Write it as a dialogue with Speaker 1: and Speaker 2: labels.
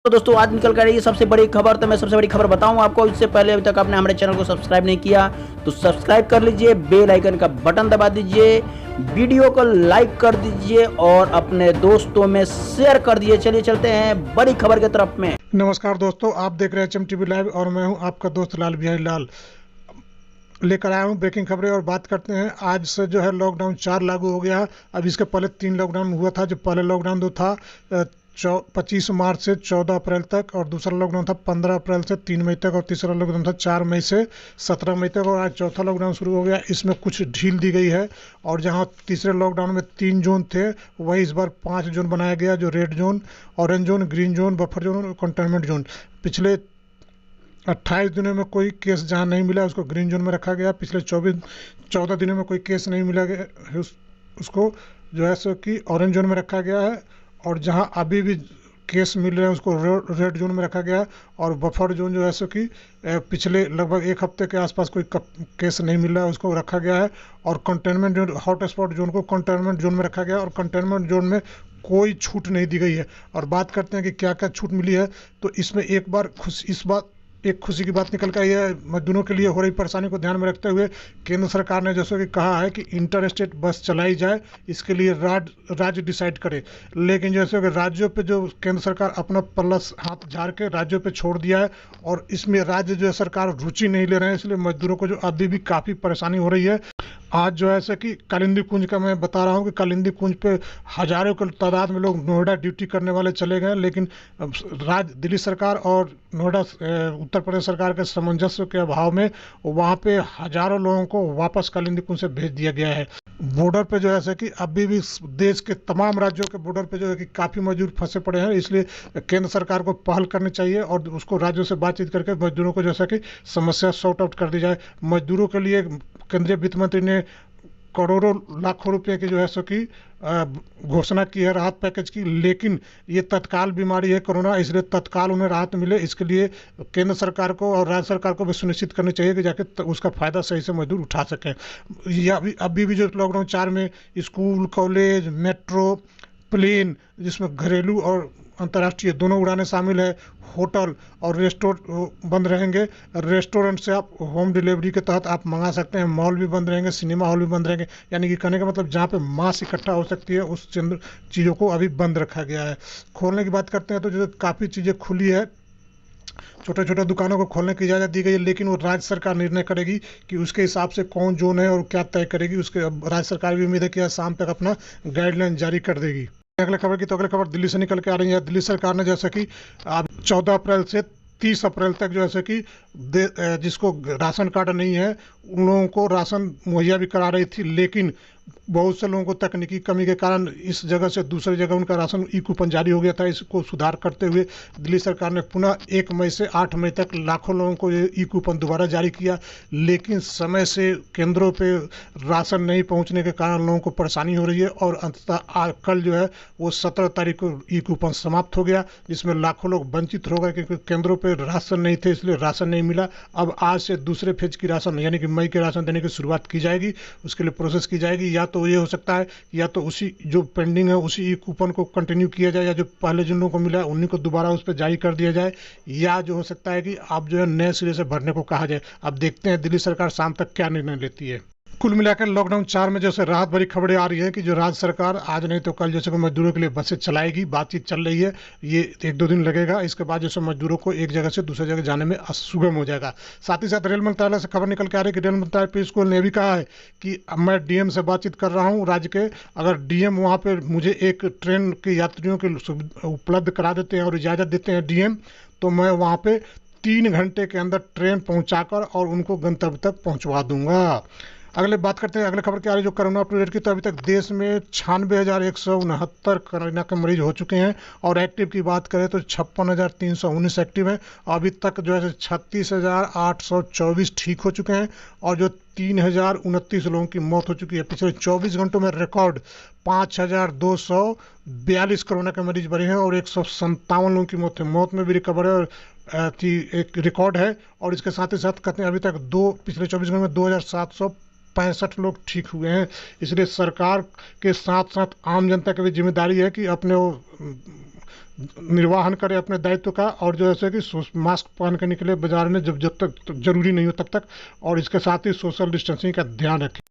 Speaker 1: तो दोस्तों आज निकल कर रही है सबसे बड़ी खबर। तो मैं सबसे बड़ी खबर बताऊं आपको। इससे पहले अभी तक आपने हमारे चैनल को सब्सक्राइब नहीं किया तो सब्सक्राइब कर लीजिए, बेल आइकन का बटन दबा दीजिए, वीडियो को लाइक कर दीजिए और अपने दोस्तों में शेयर कर दीजिए। चलिए चलते हैं बड़ी खबर की तरफ में।
Speaker 2: नमस्कार दोस्तों, आप देख रहे हैं HM TV लाइव और मैं हूं आपका दोस्त लाल बिहारी लाल। लेकर आया हूं ब्रेकिंग खबरें और बात करते हैं। आज से जो है लॉकडाउन 4 लागू हो गया। अब इसके पहले 3 लॉकडाउन हुआ था। जो पहले लॉकडाउन जो था 25 मार्च से 14 अप्रैल तक, और दूसरा लॉकडाउन था 15 अप्रैल से 3 मई तक, और तीसरा लॉकडाउन था 4 मई से 17 मई तक, और आज चौथा लॉकडाउन शुरू हो गया। इसमें कुछ ढील दी गई है और जहां तीसरे लॉकडाउन में 3 जोन थे वहीं इस बार 5 जोन बनाया गया, जो red zone, orange zone, green zone, buffer zone और कंटेनमेंट जोन। पिछले 28 दिनों में कोई केस जहां नहीं मिला उसको ग्रीन जोन में रखा गया। पिछले 14 दिनों में कोई केस नहीं मिला गया उसको जो है सो कि ऑरेंज जोन में रखा गया है, और जहां अभी भी केस मिल रहे हैं उसको रेड जोन में रखा गया। और बफर जोन जो है सो कि पिछले लगभग 1 हफ्ते के आसपास कोई केस नहीं मिल रहा है उसको रखा गया है। और containment zone, hot spot zone को कंटेनमेंट जोन में रखा गया, और कंटेनमेंट जोन में कोई छूट नहीं दी गई है। और बात करते हैं कि क्या क्या छूट मिली है, तो इसमें एक खुशी की बात निकल कर आई है। मजदूरों के लिए हो रही परेशानी को ध्यान में रखते हुए केंद्र सरकार ने जैसे कि कहा है कि इंटर स्टेट बस चलाई जाए, इसके लिए राज्य डिसाइड करे। लेकिन जैसे कि राज्यों पे जो केंद्र सरकार अपना पल्ला हाथ झाड़ के राज्यों पे छोड़ दिया है, और इसमें राज्य जो है सरकार रुचि नहीं ले रहे हैं, इसलिए मजदूरों को जो अभी भी काफ़ी परेशानी हो रही है। आज जो है ऐसा कि कालिंदी कुंज का मैं बता रहा हूँ कि कालिंदी कुंज पे हजारों की तादाद में लोग नोएडा ड्यूटी करने वाले चले गए, लेकिन दिल्ली सरकार और नोएडा उत्तर प्रदेश सरकार के सामंजस्य के अभाव में वहाँ पे हजारों लोगों को वापस कालिंदी कुंज से भेज दिया गया है। बॉर्डर पे जो है ऐसा कि अभी भी देश के तमाम राज्यों के बॉर्डर पे जो है कि काफ़ी मजदूर फंसे पड़े हैं, इसलिए केंद्र सरकार को पहल करनी चाहिए और उसको राज्यों से बातचीत करके मजदूरों को जैसा कि समस्या सॉर्ट आउट कर दी जाए। मजदूरों के लिए केंद्रीय वित्त मंत्री ने करोड़ों लाखों रुपए की जो है सो कि घोषणा की है राहत पैकेज की, लेकिन ये तत्काल बीमारी है कोरोना, इसलिए तत्काल उन्हें राहत मिले। इसके लिए केंद्र सरकार को और राज्य सरकार को भी सुनिश्चित करनी चाहिए कि जाके उसका फायदा सही से मजदूर उठा सकें। या अभी भी जो लॉकडाउन 4 में स्कूल, कॉलेज, मेट्रो, प्लेन, जिसमें घरेलू और अंतर्राष्ट्रीय दोनों उड़ानें शामिल है, होटल और रेस्टोरेंट बंद रहेंगे। रेस्टोरेंट से आप होम डिलीवरी के तहत आप मंगा सकते हैं। मॉल भी बंद रहेंगे, सिनेमा हॉल भी बंद रहेंगे। यानी कि कहने का मतलब जहाँ पे मास इकट्ठा हो सकती है उस चीज़ों को अभी बंद रखा गया है। खोलने की बात करते हैं तो जो काफ़ी चीज़ें खुली है, छोटे छोटे दुकानों को खोलने की इजाज़त दी गई है, लेकिन वो राज्य सरकार निर्णय करेगी कि उसके हिसाब से कौन जोन है और क्या तय करेगी। उसके राज्य सरकार भी उम्मीद है कि आज शाम तक अपना गाइडलाइन जारी कर देगी। अगले खबर की तो अगले खबर दिल्ली से निकल के आ रही है। दिल्ली सरकार ने जैसे कि 14 अप्रैल से 30 अप्रैल तक जो है कि जिसको राशन कार्ड नहीं है उन लोगों को राशन मुहैया भी करा रही थी, लेकिन बहुत से लोगों को तकनीकी कमी के कारण इस जगह से दूसरी जगह उनका राशन ई कूपन जारी हो गया था। इसको सुधार करते हुए दिल्ली सरकार ने पुनः 1 मई से 8 मई तक लाखों लोगों को ये ई कूपन दोबारा जारी किया, लेकिन समय से केंद्रों पे राशन नहीं पहुंचने के कारण लोगों को परेशानी हो रही है। और अंततः कल जो है वो 17 तारीख को ई कूपन समाप्त हो गया, जिसमें लाखों लोग वंचित हो गए क्योंकि केंद्रों पर राशन नहीं थे, इसलिए राशन नहीं मिला। अब आज से दूसरे फेज की राशन यानी कि मई के राशन देने की शुरुआत की जाएगी, उसके लिए प्रोसेस की जाएगी। या तो ये हो सकता है या तो उसी जो पेंडिंग है उसी ई कूपन को कंटिन्यू किया जाए, या जो पहले जिन लोगों को मिला है उन्हीं को दोबारा उस पर जारी कर दिया जाए, या जो हो सकता है कि आप जो है नए सिरे से भरने को कहा जाए। अब देखते हैं दिल्ली सरकार शाम तक क्या निर्णय लेती है। कुल मिलाकर लॉकडाउन 4 में जैसे राहत भरी खबरें आ रही है कि जो राज्य सरकार आज नहीं तो कल जैसे मजदूरों के लिए बसें चलाएगी, बातचीत चल रही है। ये 1-2 दिन लगेगा, इसके बाद जैसे मजदूरों को एक जगह से दूसरी जगह जाने में सुगम हो जाएगा। साथ ही साथ रेल मंत्रालय से खबर निकल के आ रही है कि रेल मंत्रालय पीयूष गोयल ने भी कहा है कि अब मैं डीएम से बातचीत कर रहा हूँ राज्य के, अगर डीएम वहाँ पर मुझे एक ट्रेन के यात्रियों के उपलब्ध करा देते हैं और इजाज़त देते हैं डीएम, तो मैं वहाँ पर 3 घंटे के अंदर ट्रेन पहुँचाकर और उनको गंतव्य तक पहुँचवा दूंगा। अगले बात करते हैं, अगले खबर क्या आ रही है जो कोरोना अपडेट की। तो अभी तक देश में 96,169 कोरोना के मरीज हो चुके हैं, और एक्टिव की बात करें तो 56,319 एक्टिव हैं। अभी तक जो है 36,824 ठीक हो चुके हैं, और जो 3,029 लोगों की मौत हो चुकी है। पिछले 24 घंटों में रिकॉर्ड 5,242 कोरोना के मरीज बढ़े हैं और 157 लोगों की मौत है। मौत में भी रिकवर है और एक रिकॉर्ड है। और इसके साथ ही साथ कहते हैं अभी तक पिछले 24 घंटों में 2,755 65 लोग ठीक हुए हैं। इसलिए सरकार के साथ साथ आम जनता की भी जिम्मेदारी है कि अपने वो निर्वाहन करे अपने दायित्व का, और जैसे कि मास्क पहन के निकले बाजार में जब तक जरूरी नहीं हो तब तक, और इसके साथ ही सोशल डिस्टेंसिंग का ध्यान रखें।